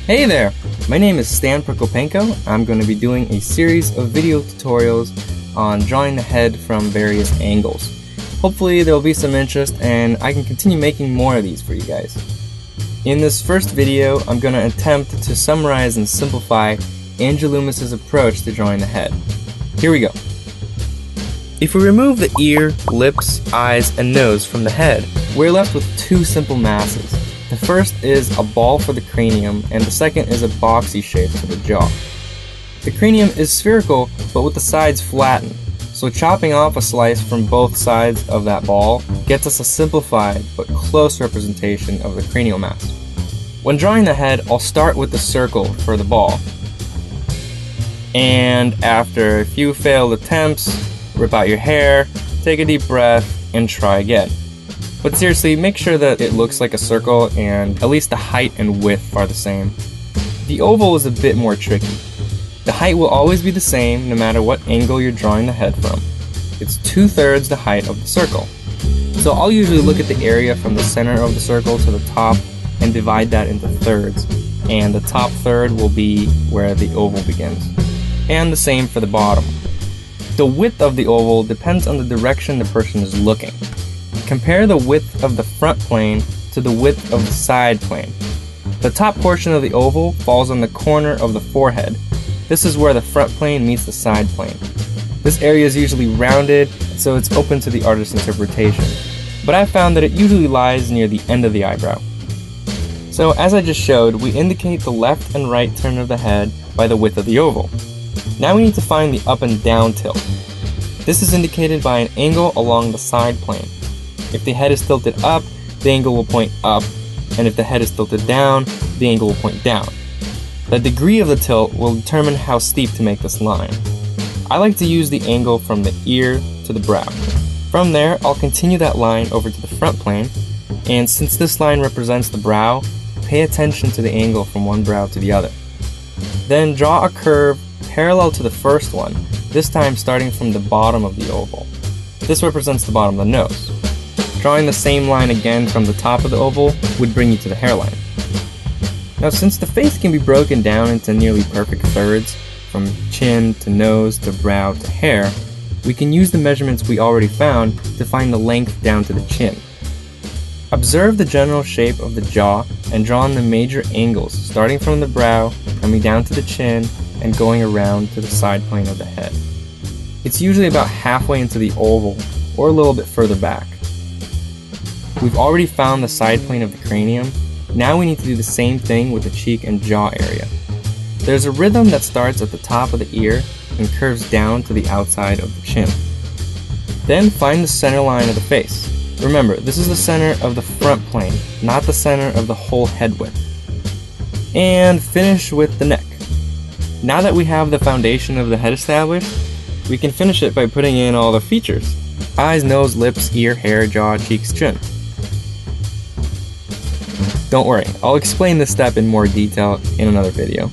Hey there! My name is Stan Proko. I'm going to be doing a series of video tutorials on drawing the head from various angles. Hopefully there will be some interest and I can continue making more of these for you guys. In this first video, I'm going to attempt to summarize and simplify Andrew Loomis's approach to drawing the head. Here we go. If we remove the ear, lips, eyes, and nose from the head, we're left with two simple masses. The first is a ball for the cranium, and the second is a boxy shape for the jaw. The cranium is spherical, but with the sides flattened, so chopping off a slice from both sides of that ball gets us a simplified but close representation of the cranial mass. When drawing the head, I'll start with the circle for the ball. And after a few failed attempts, rip out your hair, take a deep breath, and try again. But seriously, make sure that it looks like a circle and at least the height and width are the same. The oval is a bit more tricky. The height will always be the same no matter what angle you're drawing the head from. It's 2/3 the height of the circle. So I'll usually look at the area from the center of the circle to the top and divide that into thirds. And the top third will be where the oval begins. And the same for the bottom. The width of the oval depends on the direction the person is looking. Compare the width of the front plane to the width of the side plane. The top portion of the oval falls on the corner of the forehead. This is where the front plane meets the side plane. This area is usually rounded, so it's open to the artist's interpretation, but I've found that it usually lies near the end of the eyebrow. So as I just showed, we indicate the left and right turn of the head by the width of the oval. Now we need to find the up and down tilt. This is indicated by an angle along the side plane. If the head is tilted up, the angle will point up, and if the head is tilted down, the angle will point down. The degree of the tilt will determine how steep to make this line. I like to use the angle from the ear to the brow. From there, I'll continue that line over to the front plane, and since this line represents the brow, pay attention to the angle from one brow to the other. Then draw a curve parallel to the first one, this time starting from the bottom of the oval. This represents the bottom of the nose. Drawing the same line again from the top of the oval would bring you to the hairline. Now, since the face can be broken down into nearly perfect thirds, from chin to nose to brow to hair, we can use the measurements we already found to find the length down to the chin. Observe the general shape of the jaw and draw on the major angles, starting from the brow, coming down to the chin, and going around to the side plane of the head. It's usually about halfway into the oval, or a little bit further back. We've already found the side plane of the cranium. Now we need to do the same thing with the cheek and jaw area. There's a rhythm that starts at the top of the ear and curves down to the outside of the chin. Then find the center line of the face. Remember, this is the center of the front plane, not the center of the whole head width. And finish with the neck. Now that we have the foundation of the head established, we can finish it by putting in all the features: eyes, nose, lips, ear, hair, jaw, cheeks, chin. Don't worry, I'll explain this step in more detail in another video.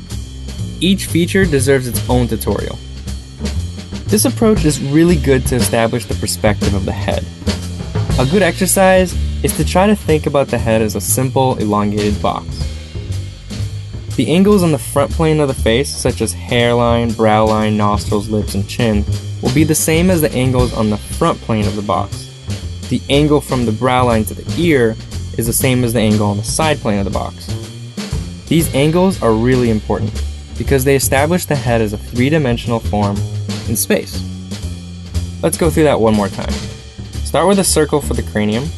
Each feature deserves its own tutorial. This approach is really good to establish the perspective of the head. A good exercise is to try to think about the head as a simple, elongated box. The angles on the front plane of the face, such as hairline, brow line, nostrils, lips, and chin, will be the same as the angles on the front plane of the box. The angle from the brow line to the ear is the same as the angle on the side plane of the box. These angles are really important because they establish the head as a three-dimensional form in space. Let's go through that one more time. Start with a circle for the cranium,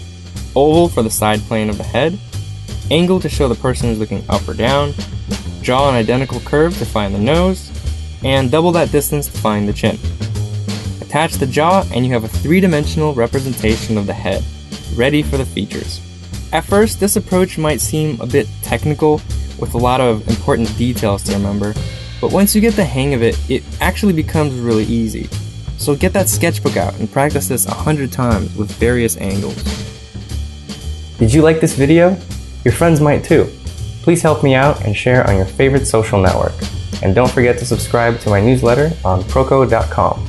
oval for the side plane of the head, angle to show the person is looking up or down, draw an identical curve to find the nose, and double that distance to find the chin. Attach the jaw and you have a three-dimensional representation of the head, ready for the features. At first, this approach might seem a bit technical with a lot of important details to remember, but once you get the hang of it, it actually becomes really easy. So get that sketchbook out and practice this 100 times with various angles. Did you like this video? Your friends might too. Please help me out and share on your favorite social network. And don't forget to subscribe to my newsletter on Proko.com.